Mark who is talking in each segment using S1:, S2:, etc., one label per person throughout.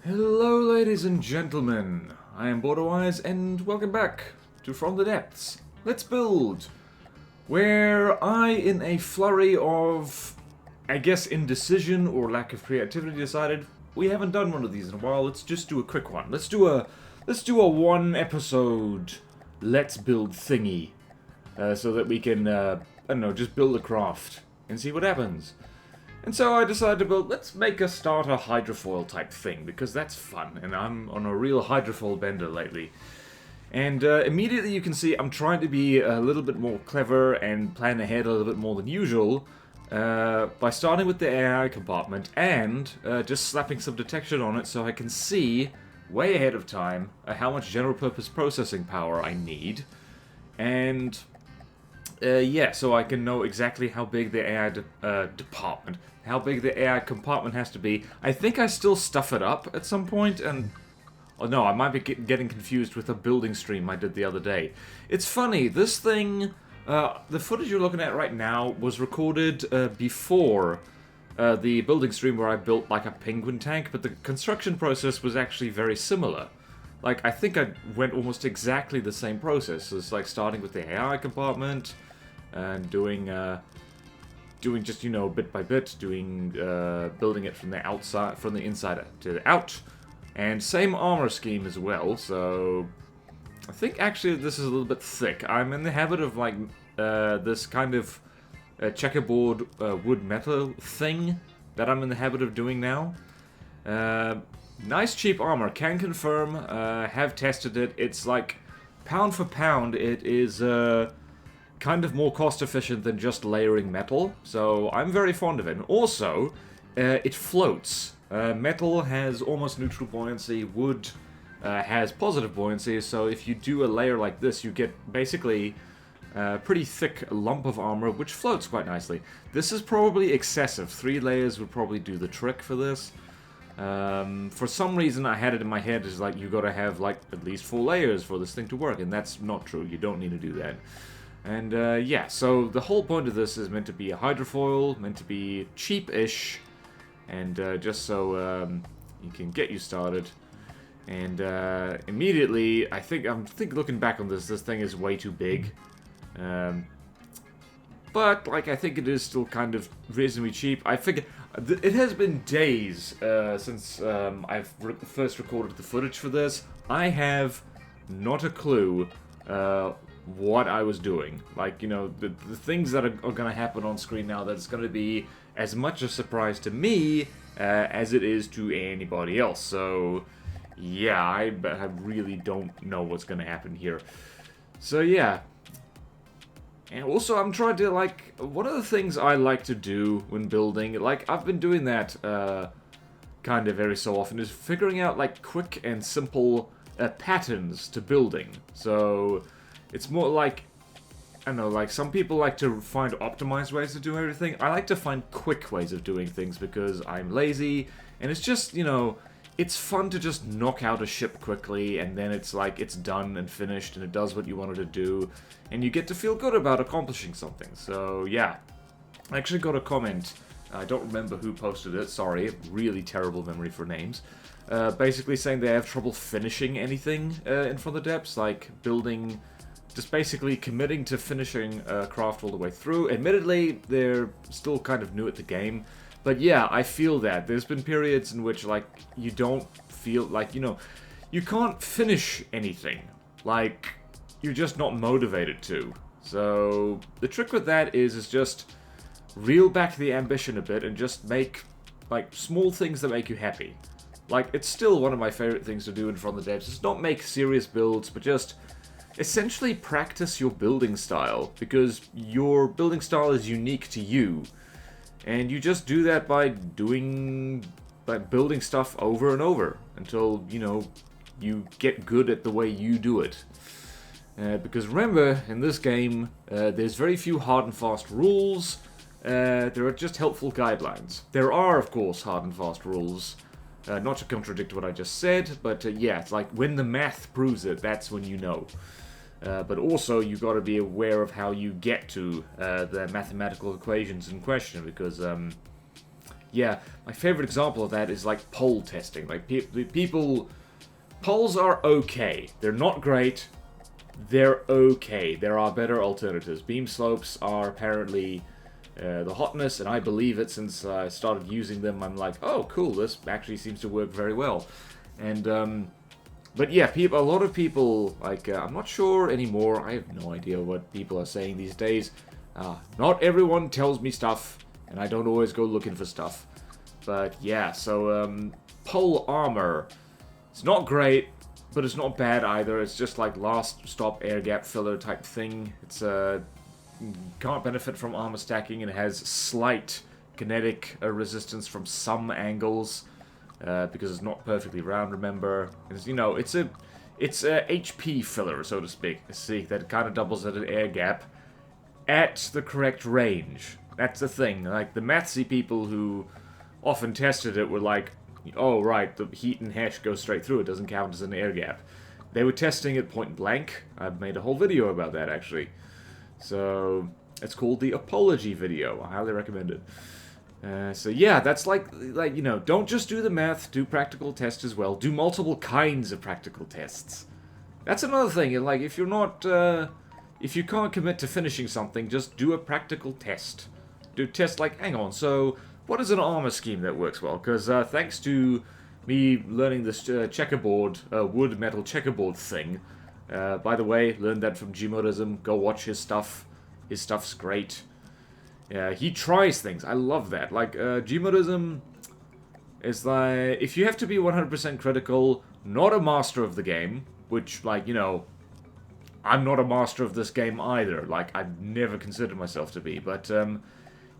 S1: Hello ladies and gentlemen, I am BorderWise and welcome back to From the Depths. Let's build! Where I, in a flurry of, I guess, indecision or lack of creativity, decided we haven't done one of these in a while, let's just do a quick one. Let's do a one episode let's build thingy. So that we can, I don't know, just build a craft and see what happens. And so I decided to build, let's make a starter hydrofoil type thing, because that's fun, and I'm on a real hydrofoil bender lately. And immediately you can see I'm trying to be a little bit more clever and plan ahead a little bit more than usual, by starting with the AI compartment and just slapping some detection on it so I can see, way ahead of time, how much general purpose processing power I need. And yeah, so I can know exactly how big the AI department, how big the AI compartment has to be. I think I still stuff it up at some point, and... oh no, I might be getting confused with a building stream I did the other day. It's funny, this thing, the footage you're looking at right now was recorded before the building stream where I built like a penguin tank, but the construction process was actually very similar. Like, I think I went almost exactly the same process. It's like starting with the AI compartment and doing just, you know, bit by bit, building it from the outside, from the inside to the out, and same armor scheme as well. So I think actually this is a little bit thick. I'm in the habit of like this kind of checkerboard wood metal thing that I'm in the habit of doing now. Nice cheap armor, can confirm, have tested it. It's like, pound for pound, it is kind of more cost efficient than just layering metal, so I'm very fond of it. And also, it floats. Metal has almost neutral buoyancy, wood has positive buoyancy, so if you do a layer like this, you get basically a pretty thick lump of armor, which floats quite nicely. This is probably excessive. 3 layers would probably do the trick for this. For some reason I had it in my head as like you gotta have like at least 4 layers for this thing to work, and that's not true. You don't need to do that. And yeah, so the whole point of this is meant to be a hydrofoil, meant to be cheap-ish, and just so you can get you started. And immediately, I think looking back on this thing is way too big. But like I think it is still kind of reasonably cheap. I figure it has been days since I've first recorded the footage for this. I have not a clue what I was doing. Like, you know, the things that are going to happen on screen now, that it's going to be as much a surprise to me as it is to anybody else. So, yeah, I really don't know what's going to happen here. So, yeah. And also, I'm trying to, like, one of the things I like to do when building, like, I've been doing that kind of every so often, is figuring out, like, quick and simple patterns to building. So, it's more like, I don't know, like, some people like to find optimized ways to do everything. I like to find quick ways of doing things because I'm lazy, and it's just, you know, it's fun to just knock out a ship quickly, and then it's like, it's done and finished, and it does what you wanted to do, and you get to feel good about accomplishing something. So, yeah. I actually got a comment, I don't remember who posted it, sorry, really terrible memory for names, basically saying they have trouble finishing anything in From the Depths, like building, just basically committing to finishing a craft all the way through. Admittedly, they're still kind of new at the game, but yeah, I feel that. There's been periods in which, like, you don't feel like, you know, you can't finish anything. Like, you're just not motivated to. So, the trick with that is just reel back the ambition a bit and just make, like, small things that make you happy. Like, it's still one of my favorite things to do in From the Depths. It's not make serious builds, but just essentially practice your building style, because your building style is unique to you. And you just do that by building stuff over and over until, you know, you get good at the way you do it. Because remember, in this game, there's very few hard and fast rules. There are just helpful guidelines. There are, of course, hard and fast rules. Not to contradict what I just said, but yeah, it's like when the math proves it, that's when you know. But also, you've got to be aware of how you get to the mathematical equations in question, because yeah, my favorite example of that is like pole testing. Like people, poles are okay. They're not great. They're okay. There are better alternatives. Beam slopes are apparently the hotness, and I believe it since I started using them. I'm like, oh, cool, this actually seems to work very well. And, but yeah, a lot of people, like, I'm not sure anymore. I have no idea what people are saying these days. Not everyone tells me stuff, and I don't always go looking for stuff. But yeah, so, pole armor. It's not great, but it's not bad either. It's just like last stop air gap filler type thing. It's can't benefit from armor stacking, and it has slight kinetic resistance from some angles because it's not perfectly round. Remember, it's, you know, it's a HP filler, so to speak. See, that kind of doubles as an air gap at the correct range. That's the thing. Like the mathsy people who often tested it were like, oh, right, the heat and hash goes straight through. It doesn't count as an air gap. They were testing it point blank. I've made a whole video about that, actually. So, it's called the Apology video. I highly recommend it. So yeah, that's like, you know, don't just do the math, do practical tests as well. Do multiple kinds of practical tests. That's another thing. Like, if you're not, if you can't commit to finishing something, just do a practical test. Do tests like, hang on, so what is an armor scheme that works well? Because thanks to me learning this checkerboard, wood metal checkerboard thing, by the way, learned that from Gmodism. Go watch his stuff. His stuff's great. Yeah, he tries things. I love that. Like, Gmodism is like, if you have to be 100% critical, not a master of the game, which, like, you know, I'm not a master of this game either. Like, I've never considered myself to be, but,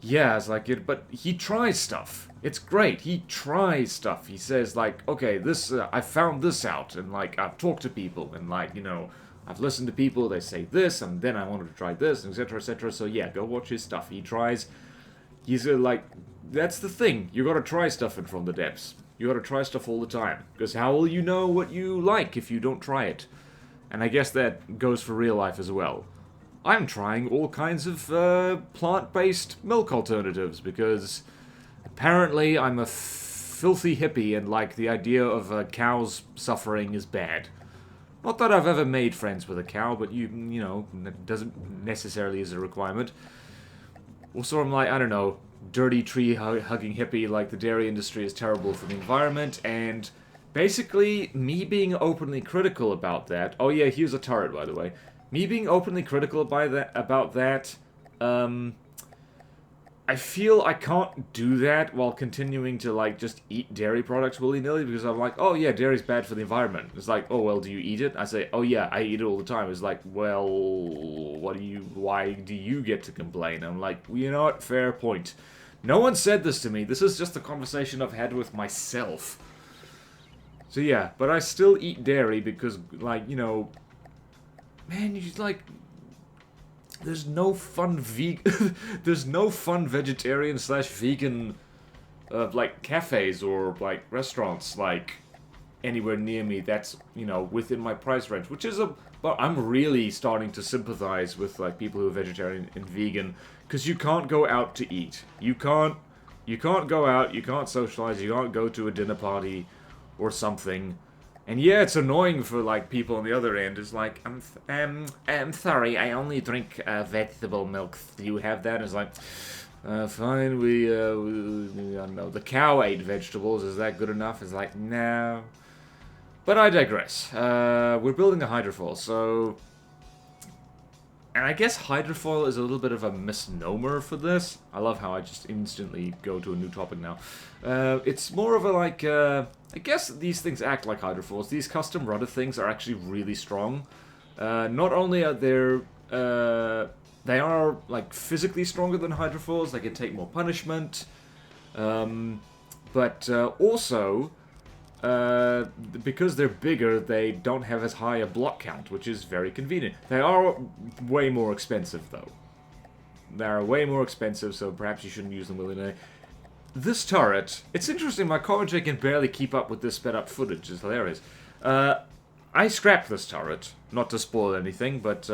S1: yeah, it's like it, but he tries stuff. It's great. He tries stuff. He says, like, okay, this, I found this out, and, like, I've talked to people, and, like, you know, I've listened to people, they say this, and then I wanted to try this, etc., etc., so, yeah, go watch his stuff. He tries, he's, like, that's the thing. You gotta try stuff in From the Depths. You gotta try stuff all the time, because how will you know what you like if you don't try it? And I guess that goes for real life as well. I'm trying all kinds of plant-based milk alternatives because apparently I'm a filthy hippie and like the idea of cows suffering is bad. Not that I've ever made friends with a cow, but you know, that doesn't necessarily is a requirement. Also, I'm like, I don't know, dirty tree-hugging hippie, like the dairy industry is terrible for the environment, and basically me being openly critical about that. Oh yeah, here's a turret, by the way. Me being openly critical about that, I feel I can't do that while continuing to, like, just eat dairy products willy-nilly, because I'm like, oh yeah, dairy's bad for the environment. It's like, oh well, do you eat it? I say, oh yeah, I eat it all the time. It's like, well, why do you get to complain? I'm like, well, you know what, fair point. No one said this to me. This is just a conversation I've had with myself. So yeah, but I still eat dairy because, like, you know, man, you just, like, there's no fun there's no fun vegetarian / vegan, like, cafes or, like, restaurants, like, anywhere near me that's, you know, within my price range, which is but I'm really starting to sympathize with, like, people who are vegetarian and vegan, because you can't go out to eat. You can't go out, you can't socialize, you can't go to a dinner party or something. And yeah, it's annoying for, like, people on the other end. It's like, I'm sorry, I only drink vegetable milk. Do you have that? It's like, fine, we I don't know, the cow ate vegetables. Is that good enough? It's like, no. But I digress. We're building a hydrofoil, so... And I guess hydrofoil is a little bit of a misnomer for this. I love how I just instantly go to a new topic now. It's more of a, like, I guess these things act like hydrofoils. These custom rudder things are actually really strong. Not only are they are, like, physically stronger than hydrofoils, they can take more punishment, but also, because they're bigger, they don't have as high a block count, which is very convenient. They are way more expensive, though. They are way more expensive, so perhaps you shouldn't use them willy-nilly. This turret, it's interesting, my commentary can barely keep up with this sped-up footage. It's hilarious. I scrapped this turret, not to spoil anything, but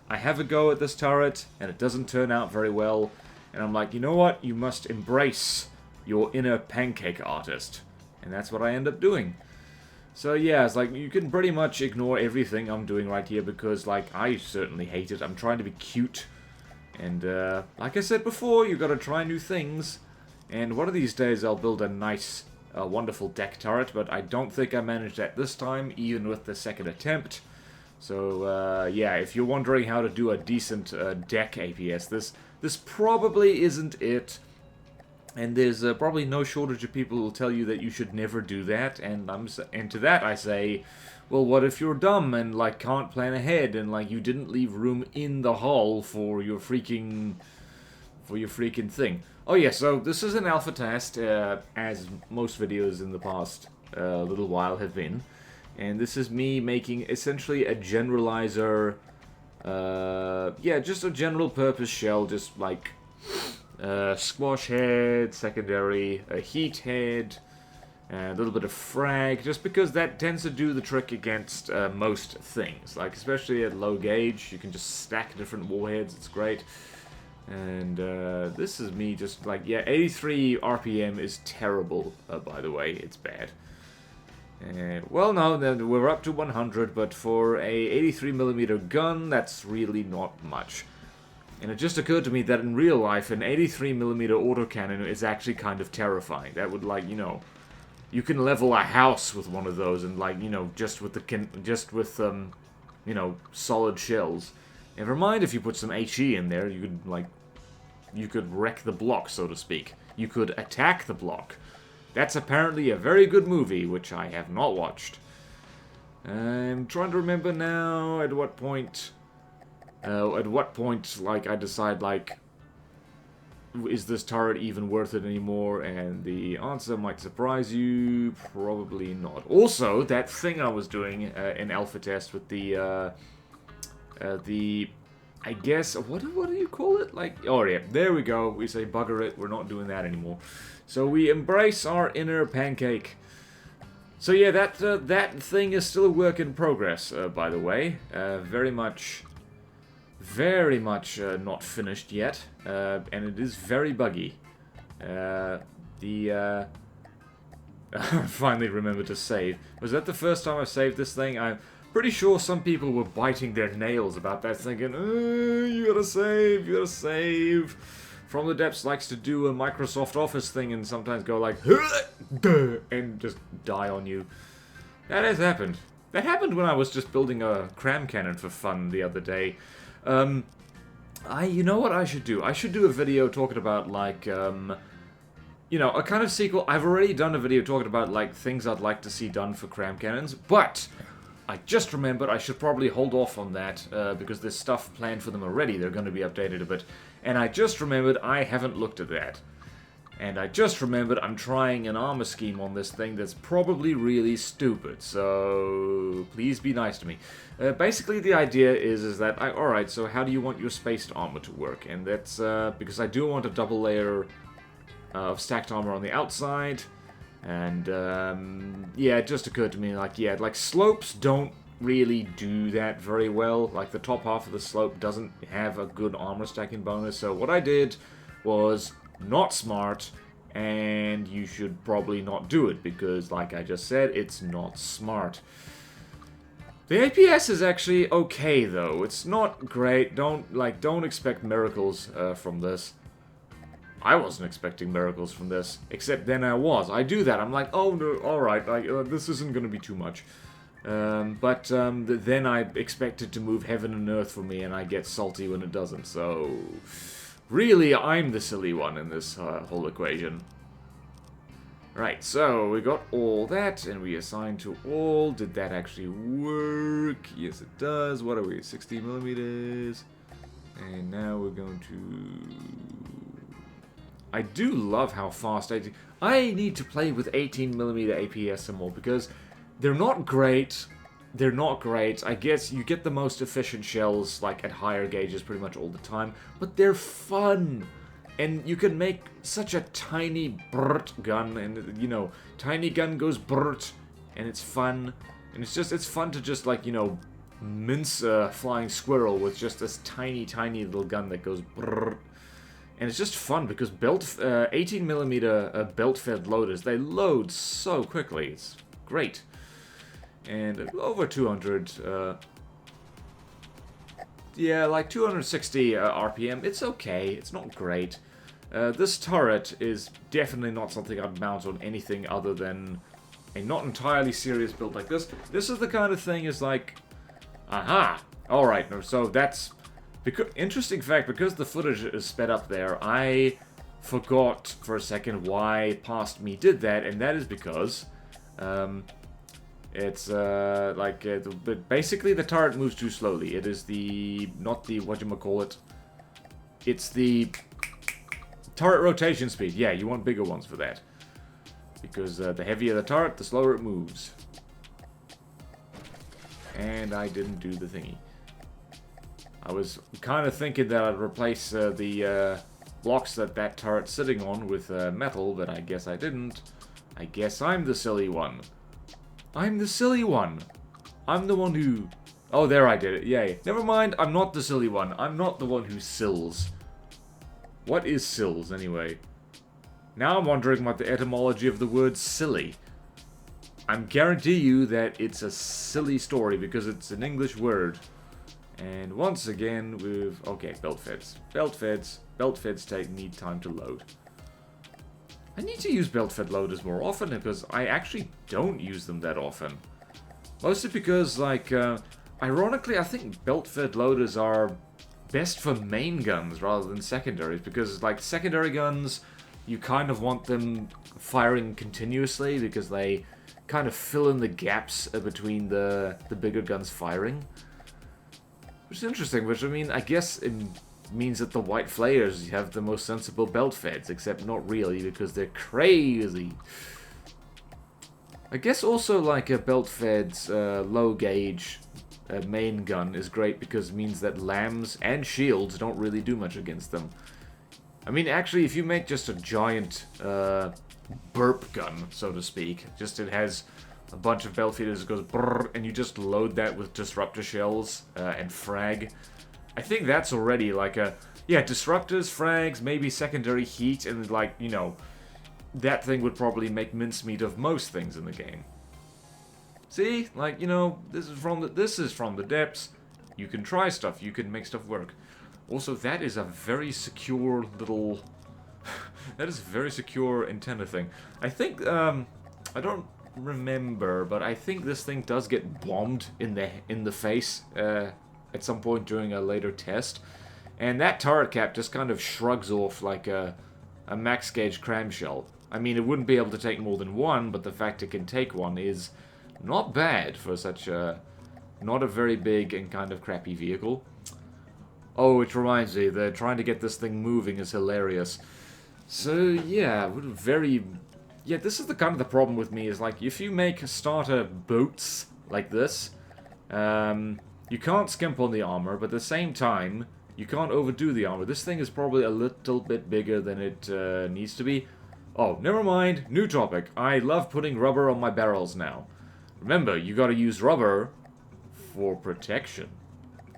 S1: I have a go at this turret, and it doesn't turn out very well. And I'm like, you know what? You must embrace your inner pancake artist. And that's what I end up doing. So yeah, it's like, you can pretty much ignore everything I'm doing right here because, like, I certainly hate it. I'm trying to be cute. And, like I said before, you gotta try new things. And one of these days I'll build a nice, wonderful deck turret, but I don't think I managed that this time, even with the second attempt. So, yeah, if you're wondering how to do a decent deck APS, this probably isn't it. And there's probably no shortage of people who will tell you that you should never do that, and to that I say, well, what if you're dumb and, like, can't plan ahead, and, like, you didn't leave room in the hull for your freaking thing? Oh yeah, so this is an alpha test, as most videos in the past little while have been, and this is me making essentially a generalizer, yeah, just a general purpose shell, just like squash head, secondary, a heat head, and a little bit of frag, just because that tends to do the trick against most things. Like, especially at low gauge, you can just stack different warheads, it's great. And this is me just like, yeah, 83 RPM is terrible, by the way, it's bad. Well, no, we're up to 100, but for a 83mm gun, that's really not much. And it just occurred to me that in real life, an 83mm autocannon is actually kind of terrifying. That would, like, you know, you can level a house with one of those, and, like, you know, just with you know, solid shells. Never mind if you put some HE in there, you could, like, you could wreck the block, so to speak. You could attack the block. That's apparently a very good movie, which I have not watched. I'm trying to remember now at what point, like, I decide, like, is this turret even worth it anymore? And the answer might surprise you, probably not. Also, that thing I was doing in alpha test with the I guess, what do you call it? Like, oh yeah, there we go. We say bugger it, we're not doing that anymore. So we embrace our inner pancake. So yeah, that thing is still a work in progress, by the way. Very much not finished yet, and it is very buggy. I finally remembered to save. Was that the first time I saved this thing? I'm pretty sure some people were biting their nails about that, thinking, you gotta save, you gotta save. From the Depths likes to do a Microsoft Office thing and sometimes go like, and just die on you. That has happened. That happened when I was just building a cram cannon for fun the other day. You know what I should do? I should do a video talking about, like, you know, a kind of sequel. I've already done a video talking about, like, things I'd like to see done for cram cannons, but I just remembered I should probably hold off on that, because there's stuff planned for them already. They're going to be updated a bit. And I just remembered I haven't looked at that. And I just remembered I'm trying an armor scheme on this thing that's probably really stupid, so please be nice to me. Basically, the idea is that, alright, so how do you want your spaced armor to work? And that's, because I do want a double layer of stacked armor on the outside, and, yeah, it just occurred to me, like, yeah, like, slopes don't really do that very well. Like, the top half of the slope doesn't have a good armor stacking bonus, so what I did was not smart, and you should probably not do it, because, like I just said, it's not smart. The APS is actually okay, though. It's not great. Don't expect miracles from this. I wasn't expecting miracles from this, except then I was. I do that. I'm like, oh, no, alright, like, this isn't gonna be too much. But then I expect it to move heaven and earth for me, and I get salty when it doesn't, so really, I'm the silly one in this whole equation. Right, so we got all that, and we assigned to all. Did that actually work? Yes, it does. What are we, 60mm? And now we're going to... I do love how fast I need to play with 18mm APS some more, because they're not great. They're not great. I guess you get the most efficient shells, like, at higher gauges pretty much all the time, but they're fun. And you can make such a tiny brrt gun, and, you know, tiny gun goes brrt, and it's fun. And it's fun to just, like, you know, mince a flying squirrel with just this tiny, tiny little gun that goes brrt. And it's just fun because 18mm belt-fed loaders, they load so quickly. It's great. And over 200, yeah, like 260 RPM. It's okay. It's not great. This turret is definitely not something I'd mount on anything other than a not entirely serious build like this. This is the kind of thing is like, aha! Alright, so that's... interesting fact, because the footage is sped up there, I forgot for a second why Past Me did that, and that is because it's basically the turret moves too slowly. It is not the whatchamacallit, it's the turret rotation speed. Yeah, you want bigger ones for that. Because the heavier the turret, the slower it moves. And I didn't do the thingy. I was kind of thinking that I'd replace the blocks that turret's sitting on with metal, but I guess I didn't. I guess I'm the silly one. I'm the silly one. I'm the one who... Oh, there I did it. Yay. Never mind, I'm not the silly one. I'm not the one who sills. What is sills, anyway? Now I'm wondering what the etymology of the word silly. I'm guarantee you that it's a silly story because it's an English word. And once again, we've... Okay, belt feds. Belt feds. Belt feds need time to load. I need to use belt fed loaders more often because I actually don't use them that often. Mostly because, like, ironically, I think belt fed loaders are best for main guns rather than secondaries. Because, like, secondary guns, you kind of want them firing continuously because they kind of fill in the gaps between the bigger guns firing. Which is interesting, which, I mean, I guess it means that the white flayers have the most sensible belt feds, except not really, because they're crazy. I guess also, like, a belt fed's low gauge main gun is great because it means that lambs and shields don't really do much against them. I mean, actually, if you make just a giant burp gun, so to speak, just it has a bunch of belt feeders that goes brrr, and you just load that with disruptor shells and frag. I think that's already like a... Yeah, disruptors, frags, maybe secondary heat, and like, you know, that thing would probably make mincemeat of most things in the game. See? Like, you know, this is from the depths. You can try stuff, you can make stuff work. Also, that is a very secure little... that is a very secure antenna thing. I think, I don't remember, but I think this thing does get bombed in the face at some point during a later test. And that turret cap just kind of shrugs off like a max gauge cramshell. I mean, it wouldn't be able to take more than one, but the fact it can take one is not bad for such a... not a very big and kind of crappy vehicle. Oh, which reminds me, they're trying to get this thing moving is hilarious. So, yeah, very... Yeah, this is the kind of the problem with me, is like, if you make starter boats like this, you can't skimp on the armor, but at the same time, you can't overdo the armor. This thing is probably a little bit bigger than it needs to be. Oh, never mind, new topic. I love putting rubber on my barrels now. Remember, you gotta use rubber for protection.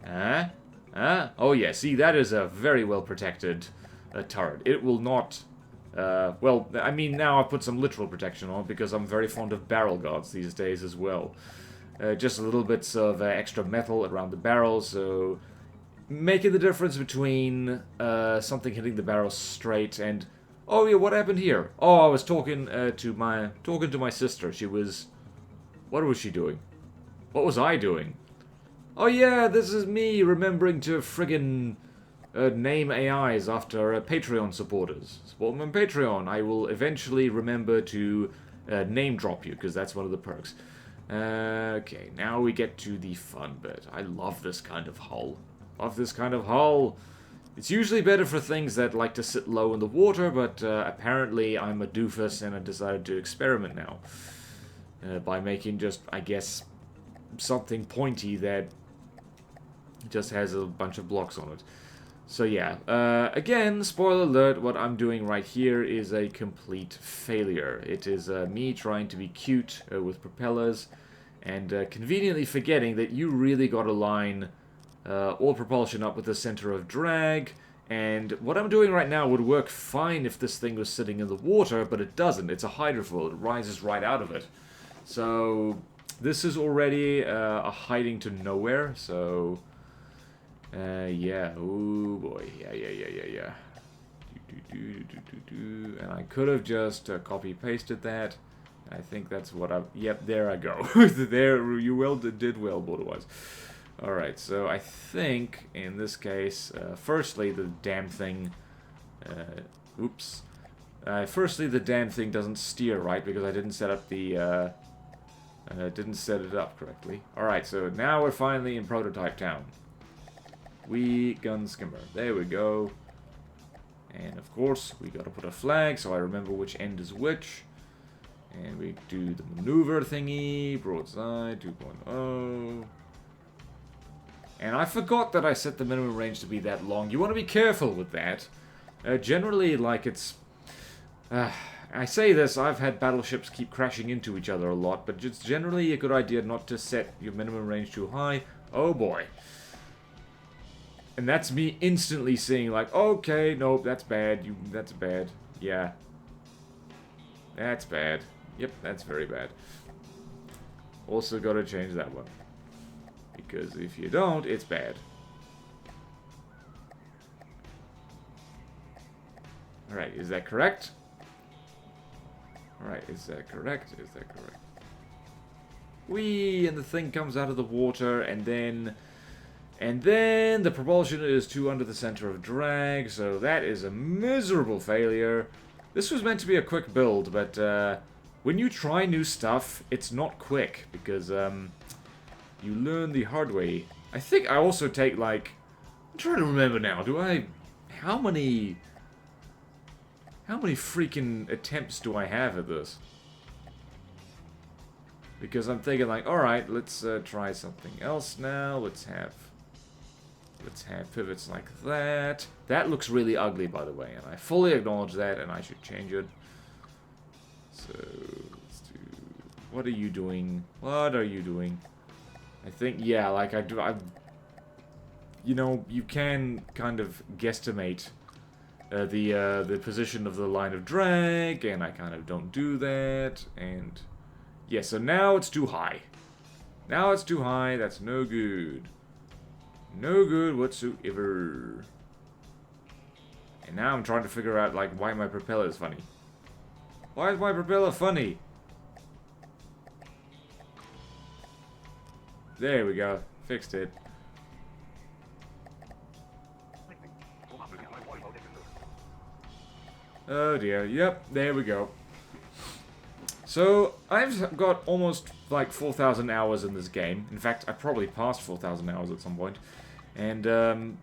S1: Huh? Huh? Oh yeah, see, that is a very well protected turret. It will not... well, I mean, now I put some literal protection on because I'm very fond of barrel guards these days as well. Just a little bits of extra metal around the barrel, so making the difference between something hitting the barrel straight and... Oh yeah, what happened here? Oh, I was talking to my sister. She was... What was she doing? What was I doing? Oh yeah, this is me remembering to friggin' name AIs after Patreon supporters. Support me on Patreon. I will eventually remember to name drop you, because that's one of the perks. Okay, now we get to the fun bit. I love this kind of hull. Love this kind of hull. It's usually better for things that like to sit low in the water, but apparently I'm a doofus and I decided to experiment now. By making just, I guess, something pointy that just has a bunch of blocks on it. So yeah, again, spoiler alert, what I'm doing right here is a complete failure. It is me trying to be cute with propellers, and conveniently forgetting that you really gotta line all propulsion up with the center of drag, And what I'm doing right now would work fine if this thing was sitting in the water, but it doesn't. It's a hydrofoil. It rises right out of it. So this is already a hiding to nowhere. So yeah. Oh boy. Yeah. And I could have just copy pasted that. I think that's what I. Yep, there I go. There you did well, BorderWise. Alright, so I think, in this case, firstly, the damn thing... oops. Firstly, the damn thing doesn't steer right, because I didn't set up the... didn't set it up correctly. Alright, so now we're finally in Prototype Town. Gun Skimmer. There we go. And, of course, we gotta put a flag, so I remember which end is which. And we do the maneuver thingy, broadside, 2.0... And I forgot that I set the minimum range to be that long. You want to be careful with that. Generally, like, it's... I say this, I've had battleships keep crashing into each other a lot, but it's generally a good idea not to set your minimum range too high. Oh boy. And that's me instantly seeing, like, okay, nope, that's bad. That's bad. Yeah. That's bad. Yep, that's very bad. Also gotta change that one. Because if you don't, it's bad. Alright, is that correct? Alright, is that correct? Is that correct? Whee! And the thing comes out of the water, and then the propulsion is too under the center of drag, so that is a miserable failure. This was meant to be a quick build, but when you try new stuff, it's not quick, because you learn the hard way. I think I also take, like... I'm trying to remember now. Do I... How many freaking attempts do I have at this? Because I'm thinking, like, alright, let's try something else now. Let's have pivots like that. That looks really ugly, by the way, and I fully acknowledge that, and I should change it. So, let's do... What are you doing? What are you doing? I think, yeah, like you know, you can kind of guesstimate the position of the line of drag, and I kind of don't do that, and yeah, so now it's too high. Now it's too high, that's no good. No good whatsoever. And now I'm trying to figure out, like, why my propeller is funny. Why is my propeller funny? There we go. Fixed it. Oh dear. Yep, there we go. So, I've got almost, like, 4,000 hours in this game. In fact, I probably passed 4,000 hours at some point. And,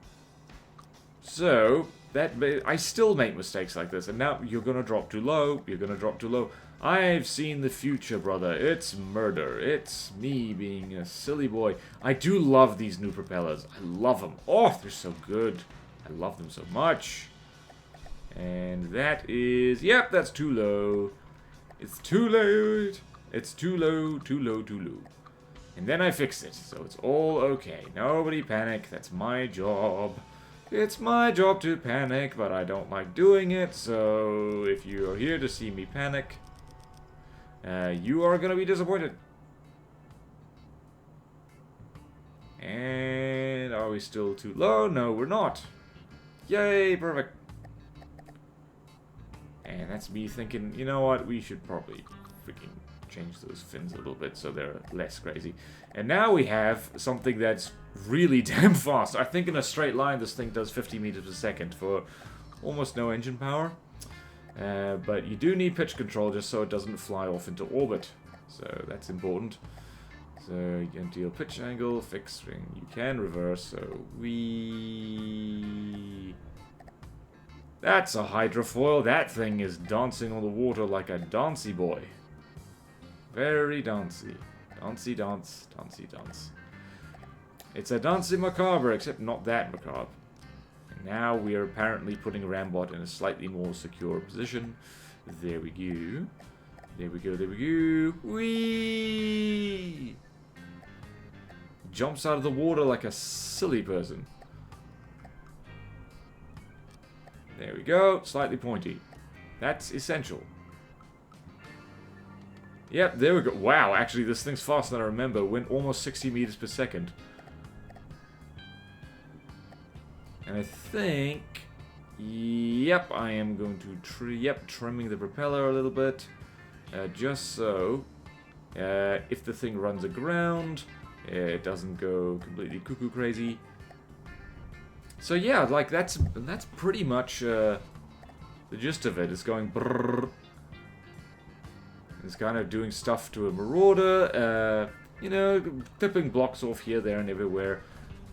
S1: so, I still make mistakes like this. And now, you're gonna drop too low. You're gonna drop too low. I've seen the future, brother. It's murder. It's me being a silly boy. I do love these new propellers. I love them. Oh, they're so good. I love them so much. And that is... Yep, that's too low. It's too late. It's too low, too low, too low. And then I fixed it, so it's all okay. Nobody panic. That's my job. It's my job to panic, but I don't like doing it. So if you are here to see me panic... you are gonna be disappointed. And are we still too low? No, we're not. Yay, perfect. And that's me thinking, you know what, we should probably freaking change those fins a little bit so they're less crazy. And now we have something that's really damn fast. I think in a straight line this thing does 50 meters per second for almost no engine power. But you do need pitch control just so it doesn't fly off into orbit. So that's important. So you can deal pitch angle, fixed string. You can reverse, so That's a hydrofoil. That thing is dancing on the water like a dancey boy. Very dancey. Dancey dance, dancey dance. It's a dancey macabre, except not that macabre. Now we are apparently putting Rambot in a slightly more secure position. There we go. There we go, there we go. Whee! Jumps out of the water like a silly person. There we go. Slightly pointy. That's essential. Yep, there we go. Wow, actually, this thing's faster than I remember. Went almost 60 meters per second. And I think... Yep, I am going to... trimming the propeller a little bit. Just so... if the thing runs aground, it doesn't go completely cuckoo crazy. So yeah, like, that's pretty much the gist of it. It's going brrrr. It's kind of doing stuff to a Marauder, you know, clipping blocks off here, there, and everywhere.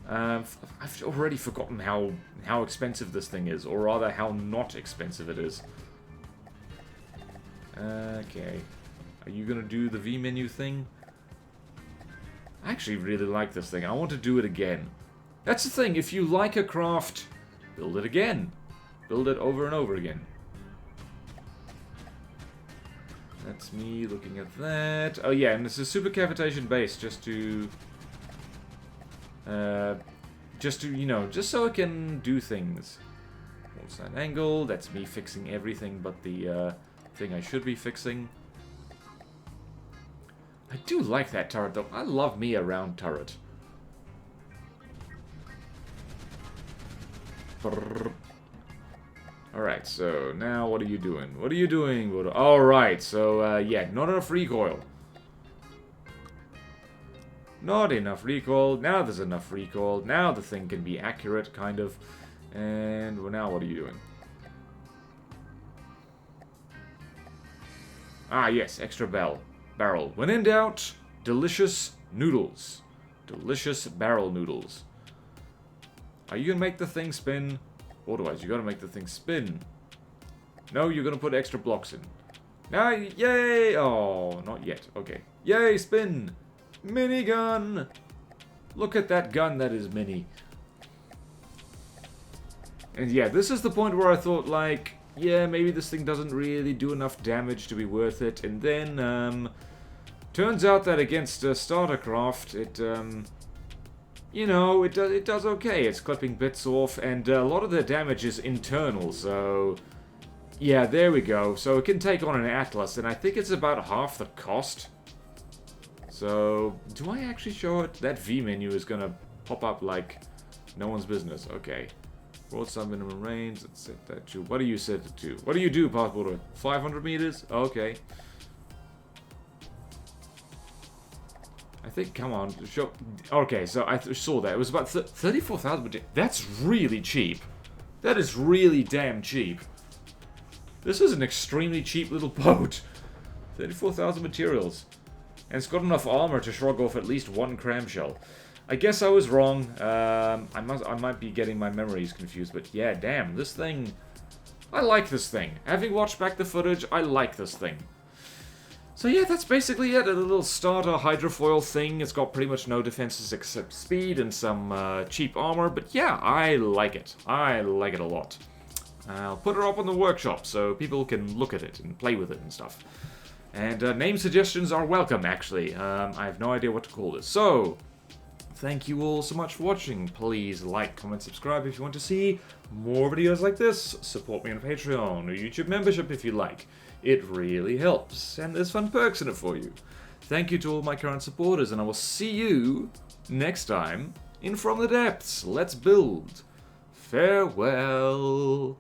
S1: I've already forgotten how expensive this thing is, or rather, how not expensive it is. Okay. Are you gonna do the V menu thing? I actually really like this thing. I want to do it again. That's the thing, if you like a craft, build it again. Build it over and over again. That's me looking at that. Oh yeah, and it's a super cavitation base just to, you know, just so I can do things. What's that angle? That's me fixing everything but the thing I should be fixing. I do like that turret though. I love me a round turret. Alright, so now what are you doing? What are you doing? Alright, so yeah, not enough recoil. Not enough recoil. Now there's enough recoil. Now the thing can be accurate, kind of. And well, now what are you doing? Ah, yes, extra barrel. When in doubt, delicious noodles. Delicious barrel noodles. Are you gonna make the thing spin? BorderWise, you gotta make the thing spin. No, you're gonna put extra blocks in. Now, yay! Oh, not yet. Okay. Yay, spin! Minigun! Look at that gun that is mini. And yeah, this is the point where I thought, like, yeah, maybe this thing doesn't really do enough damage to be worth it. And then, turns out that against Startercraft, it, you know, it does okay. It's clipping bits off, and a lot of the damage is internal, so... Yeah, there we go. So it can take on an Atlas, and I think it's about half the cost. So, do I actually show it? That V menu is gonna pop up like no one's business. Okay. Broadside minimum range, let's set that to... What do you set it to? What do you do, Passporter? 500 meters? Okay. I think, come on, show... Okay, so I saw that. It was about 34,000. That's really cheap. That is really damn cheap. This is an extremely cheap little boat. 34,000 materials. And it's got enough armor to shrug off at least one cramshell. I guess I was wrong. I might be getting my memories confused, but yeah, damn, this thing... I like this thing. Having watched back the footage, I like this thing. So yeah, that's basically it. A little starter hydrofoil thing. It's got pretty much no defenses except speed and some cheap armor. But yeah, I like it. I like it a lot. I'll put it up on the workshop so people can look at it and play with it and stuff. And name suggestions are welcome, actually. I have no idea what to call this. So, thank you all so much for watching. Please like, comment, subscribe if you want to see more videos like this. Support me on Patreon or YouTube membership if you like. It really helps, and there's fun perks in it for you. Thank you to all my current supporters, and I will see you next time in From the Depths. Let's build. Farewell.